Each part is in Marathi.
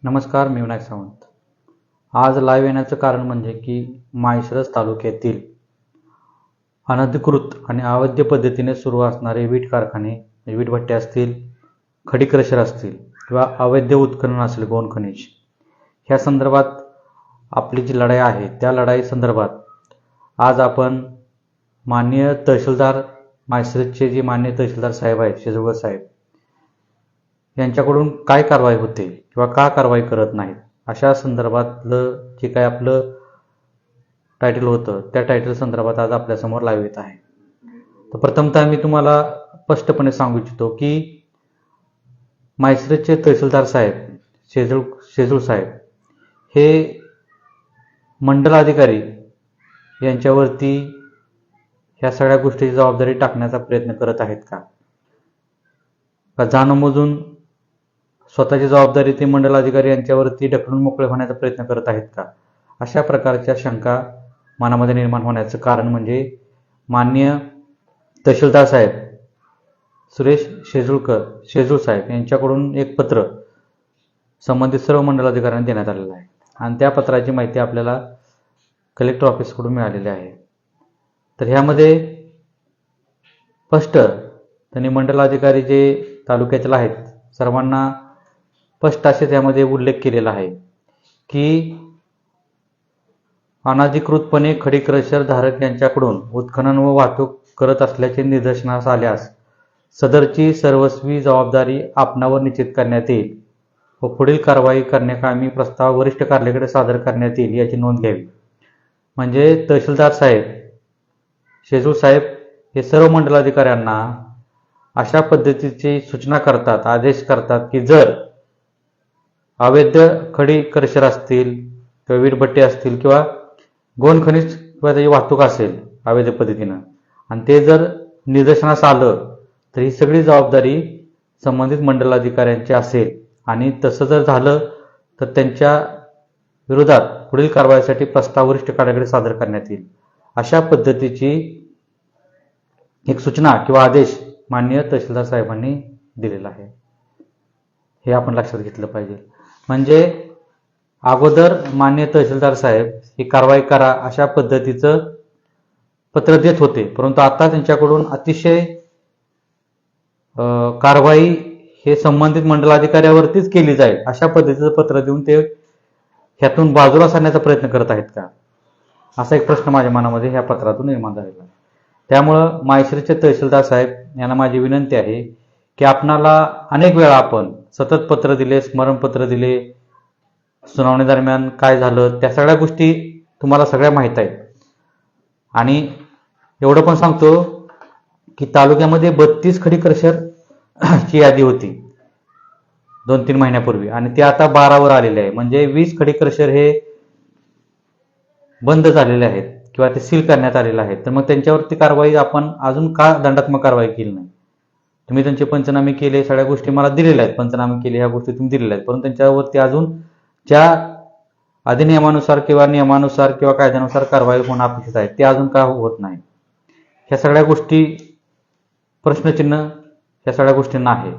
नमस्कार, मी विनायक सावंत. आज लाईव्ह येण्याचं कारण म्हणजे की माळशिरस तालुक्यातील अनधिकृत आणि अवैध पद्धतीने सुरू असणारे वीट कारखाने, वीटभट्टे असतील, खडी क्रशर असतील किंवा अवैध उत्खनन असेल गौण खनिज, ह्या संदर्भात आपली जी लढाई आहे त्या लढाई संदर्भात आज आपण माननीय तहसीलदार माळशिरसचे जे माननीय तहसीलदार साहेब आहेत, शेजवळ साहेब, यांच्याकडून काय कारवाई होते किंवा का कारवाई करत नाहीत, अशा संदर्भातलं जे काय आपलं टायटल होतं त्या टायटल संदर्भात आज आपल्यासमोर लाईव्ह येत आहे. तर प्रथमतः मी तुम्हाला स्पष्टपणे सांगू इच्छितो की माळशिरसचे तहसीलदार साहेब शेजूळ साहेब हे मंडल अधिकारी यांच्यावरती ह्या सगळ्या गोष्टीची जबाबदारी टाकण्याचा प्रयत्न करत आहेत का जाणूनबुजून स्वतःची जबाबदारी ते मंडल अधिकारी यांच्यावरती ढकलून मोकळे होण्याचा प्रयत्न करत आहेत का, अशा प्रकारच्या शंका मनामध्ये निर्माण होण्याचं कारण म्हणजे माननीय तहसीलदार साहेब सुरेश शेजूळ साहेब यांच्याकडून एक पत्र संबंधित सर्व मंडल अधिकाऱ्यांना देण्यात आलेलं आहे आणि त्या पत्राची माहिती आपल्याला कलेक्टर ऑफिसकडून मिळालेली आहे. तर ह्यामध्ये स्पष्ट त्यांनी मंडल अधिकारी जे तालुक्यातील आहेत सर्वांना स्पष्ट असे त्यामध्ये उल्लेख केलेला आहे की अनधिकृतपणे खडी क्रशर धारक यांच्याकडून उत्खनन व वाहतूक करत असल्याचे निदर्शनास आल्यास सदरची सर्वस्वी जबाबदारी आपणावर निश्चित करण्यात येईल व पुढील कारवाई करण्याकामी प्रस्ताव वरिष्ठ कार्यालयाकडे सादर करण्यात येईल याची नोंद घ्यावी. म्हणजे तहसीलदार साहेब शेजूळ साहेब हे सर्व मंडलाधिकाऱ्यांना अशा पद्धतीची सूचना करतात, आदेश करतात की जर अवैध खडी क्रशर असतील किंवा वीटभट्टे असतील किंवा गौण खनिज किंवा त्याची वाहतूक असेल अवैध पद्धतीनं आणि ते जर निदर्शनास आलं तर ही सगळी जबाबदारी संबंधित मंडलाधिकाऱ्यांची असेल आणि तसं जर झालं तर त्यांच्या विरोधात पुढील कारवाईसाठी प्रस्ताव वरिष्ठ कार्यालयाकडे सादर करण्यात येईल, अशा पद्धतीची एक सूचना किंवा आदेश माननीय तहसीलदार साहेबांनी दिलेला आहे. हे आपण लक्षात घेतलं पाहिजे. म्हणजे अगोदर माननीय तहसीलदार साहेब ही कारवाई करा अशा पद्धतीचं पत्र देत होते, परंतु आता त्यांच्याकडून अतिशय कारवाई हे संबंधित मंडलाधिकाऱ्यावरतीच केली जाईल अशा पद्धतीचं पत्र देऊन ते ह्यातून बाजूला सारण्याचा प्रयत्न करत आहेत का, असा एक प्रश्न माझ्या मनामध्ये ह्या पत्रातून निर्माण झालेला आहे. त्यामुळं माळशिरसचे तहसीलदार साहेब यांना माझी विनंती आहे की आपणाला अनेक वेळा आपण सतत पत्र दिले, स्मरणपत्र दिले, सुनावणी दरम्यान काय झालं त्या सगळ्या गोष्टी तुम्हाला सगळ्या माहीत आहेत आणि एवढं पण सांगतो की तालुक्यामध्ये 32 खडी क्रशर ची यादी होती 2-3 महिन्यापूर्वी आणि ते आता 12वर आलेले आहे. म्हणजे 20 खडी क्रशर हे बंद झालेले आहेत किंवा ते सील करण्यात आलेले आहेत. तर मग त्यांच्यावरती कारवाई आपण अजून का दंडात्मक कारवाई केली नाही? तुम्ही त्यांचे पंचनामे केले, सगळ्या गोष्टी मला दिलेल्या आहेत, पंचनामे केले ह्या गोष्टी तुम्ही दिलेल्या आहेत, परंतु त्यांच्यावरती अजून ज्या अधिनियमानुसार किंवा नियमानुसार किंवा कायद्यानुसार कारवाई होणं अपेक्षित आहे ते अजून का होत नाही? ह्या सगळ्या गोष्टी प्रश्नचिन्ह ह्या सगळ्या गोष्टींना आहे.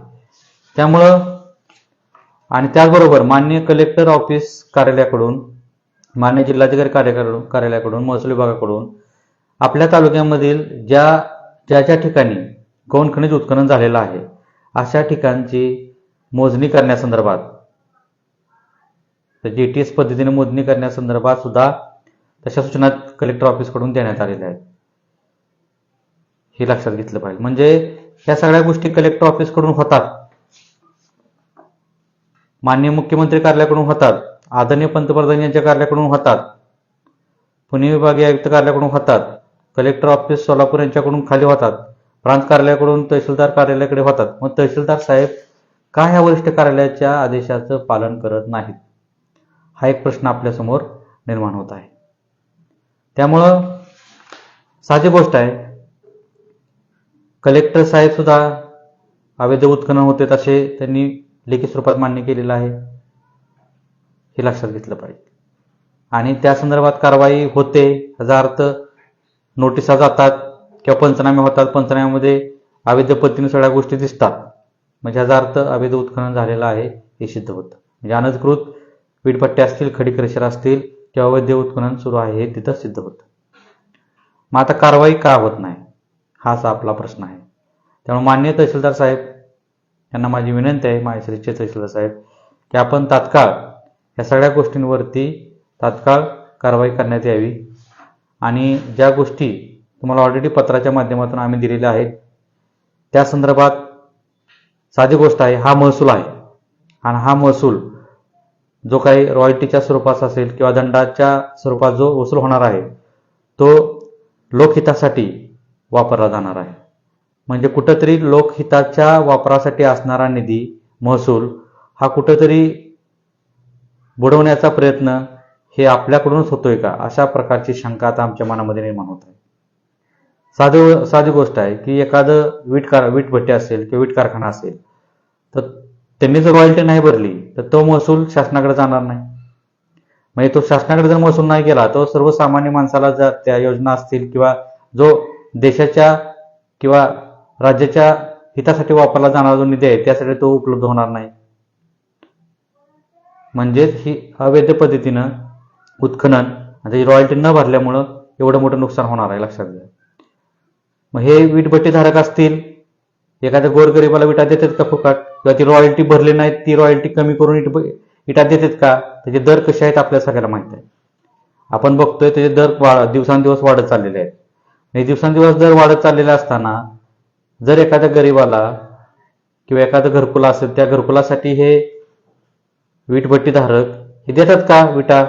त्यामुळं आणि त्याचबरोबर माननीय कलेक्टर ऑफिस कार्यालयाकडून, माननीय जिल्हाधिकारी कार्यालयाकडून, महसूल विभागाकडून आपल्या तालुक्यामधील ज्या ठिकाणी गौण खनिज उत्खनन झालेलं आहे अशा ठिकाणची मोजणी करण्यासंदर्भात, GTS पद्धतीने मोजणी करण्यासंदर्भात सुद्धा तशा सूचना कलेक्टर ऑफिसकडून देण्यात आलेल्या आहेत. हे लक्षात घेतलं पाहिजे. म्हणजे ह्या सगळ्या गोष्टी कलेक्टर ऑफिसकडून होतात, माननीय मुख्यमंत्री कार्यालयाकडून होतात, आदरणीय पंतप्रधान यांच्या कार्यालयाकडून होतात, पुणे विभागीय आयुक्त कार्यालयाकडून होतात, कलेक्टर ऑफिस सोलापूर यांच्याकडून खाली होतात, प्रांत कार्यालयाकडून तहसीलदार कार्यालयाकडे होतात. मग तहसीलदार साहेब का ह्या वरिष्ठ कार्यालयाच्या आदेशाचं पालन करत नाहीत, हा एक प्रश्न आपल्यासमोर निर्माण होत आहे. त्यामुळं साधी गोष्ट आहे, कलेक्टर साहेब सुद्धा अवैध उत्खनन होते असे त्यांनी लेखी स्वरूपात मान्य केलेलं आहे, हे लक्षात घेतलं पाहिजे. आणि त्या संदर्भात कारवाई होते, याचा अर्थ नोटिसा जातात किंवा पंचनामे होतात, पंचनाम्यामध्ये अवैध पद्धतीने सगळ्या गोष्टी दिसतात, म्हणजे याचा अर्थ अवैध उत्खनन झालेला आहे हे सिद्ध होतं. म्हणजे अनधिकृत वीटभट्ट्या असतील, खडी क्रशर असतील किंवा अवैध उत्खनन सुरू आहे हे तिथं सिद्ध होतं. मग आता कारवाई का होत नाही हाच आपला प्रश्न आहे. त्यामुळे माननीय तहसीलदार साहेब यांना माझी विनंती आहे, माहेश्वरीचे तहसीलदार साहेब, की आपण तात्काळ या सगळ्या गोष्टींवरती तात्काळ कारवाई करण्यात यावी आणि ज्या गोष्टी तुम्हाला ऑलरेडी पत्राच्या माध्यमातून आम्ही दिलेल्या आहेत त्या संदर्भात साधी गोष्ट आहे, हा महसूल आहे आणि हा महसूल जो काही रॉयल्टीच्या स्वरूपात असेल किंवा दंडाच्या स्वरूपात जो वसूल होणार आहे तो लोकहितासाठी वापरला जाणार आहे. म्हणजे कुठंतरी लोकहिताच्या वापरासाठी असणारा निधी महसूल हा कुठंतरी बुडवण्याचा प्रयत्न हे आपल्याकडूनच होतोय का, अशा प्रकारची शंका आता आमच्या मनामध्ये निर्माण होत आहे. साधी गोष्ट आहे की एखादं वीटभट्टी असेल किंवा वीट कारखाना असेल तर त्यांनी जर रॉयल्टी नाही भरली तर तो महसूल शासनाकडे जाणार नाही. म्हणजे तो शासनाकडे जर महसूल नाही गेला तर सर्वसामान्य माणसाला जर त्या योजना असतील किंवा जो देशाच्या किंवा राज्याच्या हितासाठी वापरला जाणारा जो निधी आहे त्यासाठी तो उपलब्ध होणार नाही. म्हणजेच ही अवैध पद्धतीनं उत्खनन आणि रॉयल्टी न भरल्यामुळं एवढं मोठं नुकसान होणार आहे, लक्षात घ्या. मग हे वीटभट्टी धारक असतील, एखाद्या गोरगरिबाला विटा देतात का फुकट, किंवा ती रॉयल्टी भरली नाही ती रॉयल्टी कमी करून इटा देतात का, त्याचे दर कसे आहेत आपल्याला सगळ्याला माहिती आहे. आपण बघतोय त्याचे दर दिवसांदिवस वाढत चाललेले आहेत. हे दिवसांदिवस दर वाढत चाललेले असताना जर एखाद्या गरीबाला किंवा एखादं घरकुल असेल त्या घरकुलासाठी हे वीटभट्टी धारक हे देतात का, विटा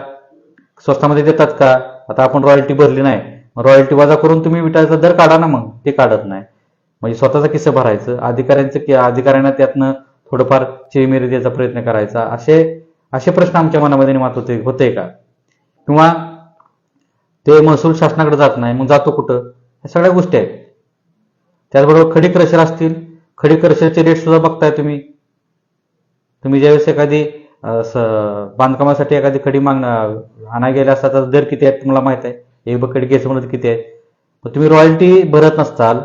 स्वस्तामध्ये देतात का. आता आपण रॉयल्टी भरली नाही, रॉयल्टी वजा करून तुम्ही विटाचा दर काढा ना, मग ते काढत नाही. म्हणजे स्वतःचा किस्सा भरायचं, अधिकाऱ्यांना त्यातनं थोडंफार चिरमिरी द्यायचा प्रयत्न करायचा, असे प्रश्न आमच्या मनामध्ये निर्माण होते का. किंवा ते महसूल शासनाकडे जात नाही, मग जातो कुठं, ह्या सगळ्या गोष्टी आहेत. त्याचबरोबर खडी क्रशर असतील, खडी क्रशरचे रेट सुद्धा बघताय तुम्ही ज्यावेळेस एखादी बांधकामासाठी एखादी खडी आणायला गेल्या असता तर दर किती आहेत तुम्हाला माहित आहे, एक बकेट घ्यायचं म्हणत किती आहे. पण तुम्ही रॉयल्टी भरत नसताल,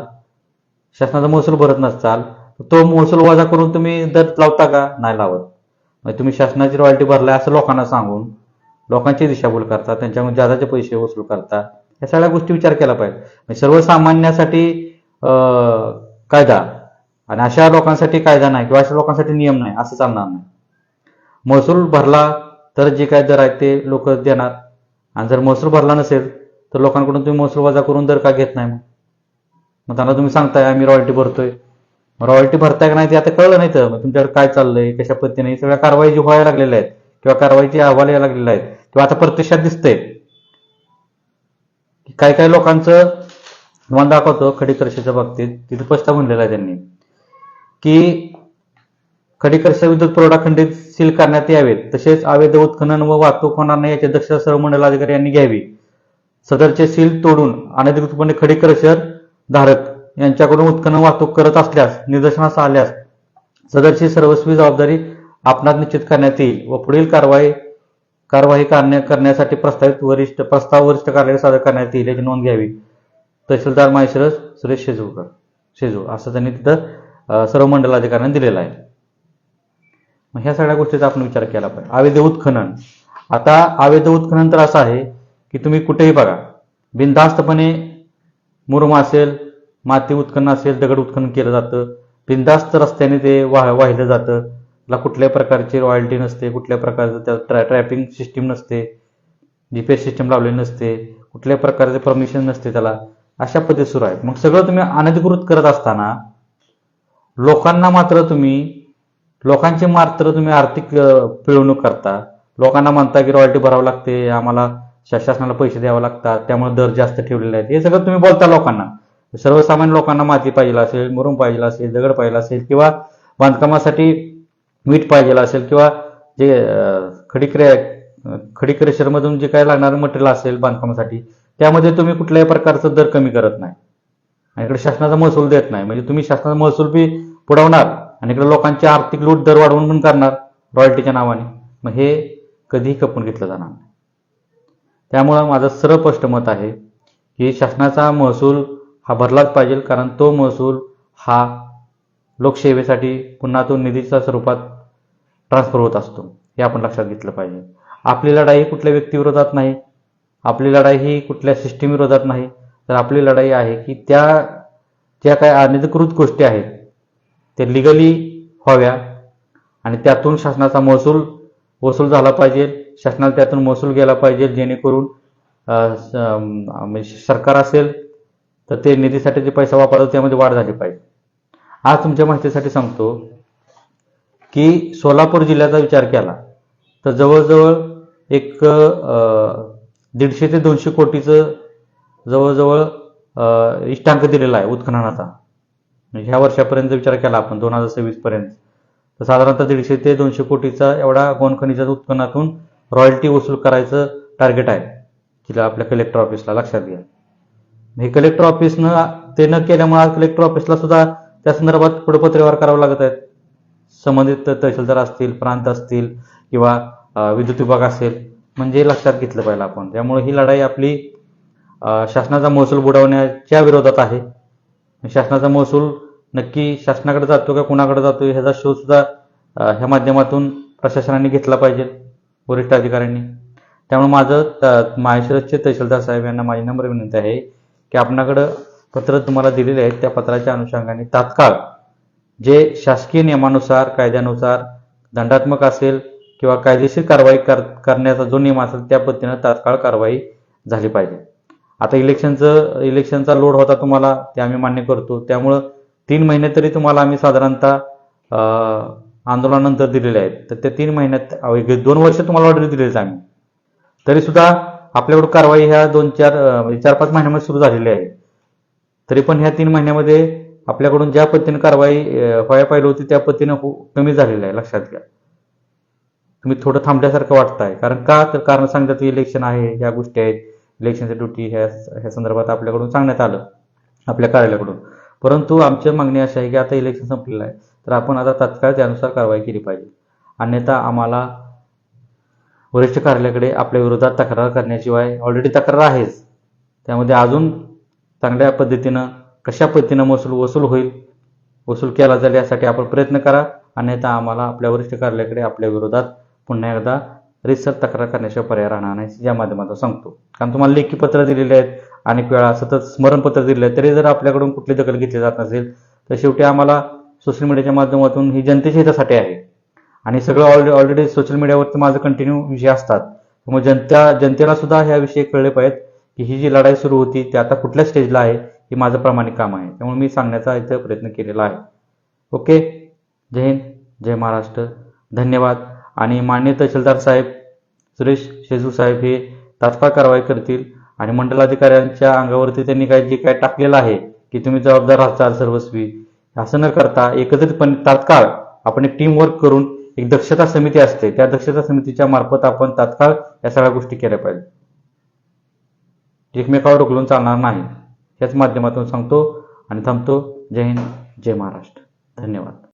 शासनाचा महसूल भरत नसताल, तो महसूल वजा करून तुम्ही दर लावता का, नाही लावत. म्हणजे तुम्ही शासनाची रॉयल्टी भरलाय असं लोकांना सांगून लोकांची दिशाभूल करता, त्यांच्याकडून जादाचे पैसे वसूल करता. या सगळ्या गोष्टी विचार केला पाहिजे. म्हणजे सर्वसामान्यासाठी कायदा आणि अशा लोकांसाठी कायदा नाही किंवा अशा लोकांसाठी नियम नाही असं चालणार नाही. महसूल भरला तर जे काय दर आहेत ते लोक देणार, आणि जर महसूल भरला नसेल तर लोकांकडून तुम्ही महसूल वजा करून दर का घेत नाही. मग त्यांना तुम्ही सांगताय आम्ही रॉयल्टी भरतोय, रॉयल्टी भरताय का नाही ते आता कळलं नाही तर मग तुमच्याकडे काय चाललंय, कशा पद्धतीने सगळ्या कारवाई जी व्हायला लागलेल्या आहेत किंवा कारवाईचे अहवाल यायला लागलेले आहेत किंवा आता प्रत्यक्षात दिसतंय काय काय लोकांचं. तुम्हाला दाखवतो खडी क्रशरच्या बाबतीत, तिथे स्पष्ट म्हणलेलं आहे त्यांनी की खडी क्रशर विद्युत पुरवठा खंडित सील करण्यात यावेत, तसेच अवैध उत्खनन व वाहतूक होणार नाही याची दक्षता सर्व मंडलाधिकारी यांनी घ्यावी. सदरचे सील तोडून अनधिकृतपणे खडी क्रशर धारक यांच्याकडून उत्खनन वाहतूक करत असल्यास निदर्शनास आल्यास सदरची सर्वस्वी जबाबदारी आपणास निश्चित करण्यात येईल व पुढील कारवाई करण्यासाठी प्रस्ताव वरिष्ठ कार्यालयात सादर करण्यात येईल याची नोंद घ्यावी. तहसीलदार माहेश्वर सुरेश शेजू असं त्यांनी तिथं सर्व मंडलाधिकाऱ्यांनी दिलेलं आहे. मग ह्या सगळ्या गोष्टीचा आपण विचार केला पाहिजे. अवैध उत्खनन, आता अवैध उत्खनन तर असं आहे की तुम्ही कुठेही बघा, बिनधास्तपणे मुरुम असेल, माती उत्खनन असेल, दगड उत्खनन केलं जातं, बिनधास्त रस्त्याने ते वाहिलं जातं. त्याला कुठल्याही प्रकारची रॉयल्टी नसते, कुठल्या प्रकारचं त्या ट्रॅपिंग सिस्टीम नसते, जीपीएस सिस्टीम लावलेली नसते, कुठल्याही प्रकारचे परमिशन नसते त्याला. अशा पद्धती सुरू आहेत. मग सगळं तुम्ही अनधिकृत करत असताना लोकांची मात्र तुम्ही आर्थिक पिळवणूक करता. लोकांना म्हणता की रॉयल्टी भरावं लागते, आम्हाला शासनाला पैसे द्यावे लागतात, त्यामुळे दर जास्त ठेवलेले आहेत. हे सगळं तुम्ही बोलता लोकांना. सर्वसामान्य लोकांना माती पाहिजे असेल, मुरुम पाहिजे असेल, दगड पाहिजे असेल किंवा बांधकामासाठी वीट पाहिजे असेल किंवा जे खडी क्रशरमधून जे काय लागणारं मटेरियल असेल बांधकामासाठी त्यामध्ये तुम्ही कुठल्याही प्रकारचं दर कमी करत नाही आणि इकडे शासनाचा महसूल देत नाही. म्हणजे तुम्ही शासनाचा महसूल बी पुढवणार आणि इकडे लोकांची आर्थिक लूट दर वाढवून पण करणार रॉयल्टीच्या नावाने. मग हे कधीही खपून घेतलं जाणार नाही. त्यामुळं माझं सर्व स्पष्ट मत आहे की शासनाचा महसूल हा भरलाच पाहिजे, कारण तो महसूल हा लोकसेवेसाठी पुन्हा तो निधीच्या स्वरूपात ट्रान्सफर होत असतो. हे आपण लक्षात घेतलं पाहिजे. आपली लढाई कुठल्या व्यक्तीविरोधात नाही, आपली लढाई ही कुठल्या सिस्टीम विरोधात नाही, तर आपली लढाई आहे की ज्या काय अनधिकृत गोष्टी आहेत ते लिगली व्हाव्या आणि त्यातून शासनाचा महसूल वसूल झाला पाहिजे, शासनाला त्यातून महसूल गेला पाहिजे, जेणेकरून म्हणजे सरकार असेल तर ते निधीसाठी जे पैसा वापरतो त्यामध्ये वाढ झाली पाहिजे. आज तुमच्या माहितीसाठी सांगतो की सोलापूर जिल्ह्याचा विचार केला तर जवळजवळ एक 150 ते 200 कोटीचं जवळजवळ इष्टांक दिलेला आहे उत्खननाचा. ह्या वर्षापर्यंत विचार केला आपण 2026 पर्यंत तर साधारणतः 150 ते 200 कोटीचा एवढा गोंड खनिजाच्या उत्खननातून रॉयल्टी वसूल करायचं टार्गेट आहे तिला आपल्या कलेक्टर ऑफिसला. लक्षात घ्या. हे कलेक्टर ऑफिसनं ते न केल्यामुळे आज कलेक्टर ऑफिसला सुद्धा त्या संदर्भात पुढे पत्रव्यवहार करावे लागत आहेत. संबंधित तहसीलदार असतील, प्रांत असतील किंवा विद्युत विभाग असेल, म्हणजे लक्षात घेतलं पाहिजे आपण. त्यामुळे ही लढाई आपली शासनाचा महसूल बुडवण्याच्या विरोधात आहे. शासनाचा महसूल नक्की शासनाकडे जातो का कुणाकडे जातो ह्याचा शोध सुद्धा ह्या माध्यमातून प्रशासनाने घेतला पाहिजे, वरिष्ठ अधिकाऱ्यांनी. त्यामुळे माझं माहेश्वरचे तहसीलदार साहेब यांना माझी नम्र विनंती आहे की आपणाकडं पत्र तुम्हाला दिलेले आहेत त्या पत्राच्या अनुषंगाने तात्काळ जे शासकीय नियमानुसार, कायद्यानुसार दंडात्मक असेल किंवा कायदेशीर कारवाई करण्याचा जो नियम असेल त्या पद्धतीनं तात्काळ कारवाई झाली पाहिजे. आता इलेक्शनचा लोड होता तुम्हाला, ते आम्ही मान्य करतो. त्यामुळं 3 महिने तरी तुम्हाला आम्ही साधारणतः आंदोलनानंतर दिलेले आहेत. तर त्या 3 महिन्यात 2 वर्ष तुम्हाला ऑर्डर दिलेलीच आम्ही, तरी सुद्धा आपल्याकडून कारवाई ह्या 4-5 महिन्यामध्ये सुरू झालेली आहे. तरी पण ह्या 3 महिन्यामध्ये आपल्याकडून ज्या पद्धतीने कारवाई व्हायला पाहिजे होती त्या पद्धतीनं कमी झालेलं आहे. लक्षात घ्या. तुम्ही थोडं थांबल्यासारखं वाटतंय. कारण सांगतात इलेक्शन आहे, ह्या गोष्टी आहेत, इलेक्शनची ड्युटी ह्या संदर्भात आपल्याकडून सांगण्यात आलं आपल्या कार्यालयाकडून. परंतु आमची मागणी अशी आहे की आता इलेक्शन संपलेलं आहे तर आपण आता तात्काळ त्यानुसार कारवाई केली पाहिजे. अन्यथा आम्हाला वरिष्ठ कार्यालयाकडे आपल्या विरोधात तक्रार करण्याशिवाय, ऑलरेडी तक्रार आहेच, त्यामध्ये अजून चांगल्या पद्धतीनं कशा पद्धतीनं वसूल होईल, वसूल केला जाईल यासाठी आपण प्रयत्न करा. अन्यथा आम्हाला आपल्या वरिष्ठ कार्यालयाकडे आपल्या विरोधात पुन्हा एकदा रितसर तक्रार करण्याशिवाय पर्याय राहणार नाही या माध्यमातून सांगतो. कारण तुम्हाला लेखी पत्र दिलेले आहेत, अनेक वेळा सतत स्मरणपत्र दिलेले आहेत, तरी जर आपल्याकडून कुठली दखल घेतली जात नसेल तर शेवटी आम्हाला सोशल मीडियाच्या माध्यमातून ही जनतेच्या हितासाठी आहे आणि सगळं ऑलरेडी सोशल मीडियावरती माझं कंटिन्यू विषय असतात. त्यामुळे जनतेला सुद्धा ह्याविषयी कळले पाहिजेत की ही जी लढाई सुरू होती ती आता कुठल्या स्टेजला आहे, हे माझं प्रामाणिक काम आहे. त्यामुळे मी सांगण्याचा इथं प्रयत्न केलेला आहे. ओके. जय हिंद, जय महाराष्ट्र. धन्यवाद. आणि माननीय तहसीलदार साहेब सुरेश शेजू साहेब हे तात्काळ कारवाई करतील आणि मंडलाधिकाऱ्यांच्या अंगावरती त्यांनी जे काय टाकलेलं आहे की तुम्ही जबाबदार असाल सर्वस्वी, असं न करता एकत्रितपणे तात्काळ आपण एक टीम वर्क करून एक दक्षता समिती असते, त्या दक्षता समितीच्या मार्फत आपण तात्काळ या सगळ्या गोष्टी केल्या पाहिजे. एकमेकावर ढकलून चालणार नाही. याच माध्यमातून सांगतो आणि थांबतो. जय हिंद, जय महाराष्ट्र. धन्यवाद.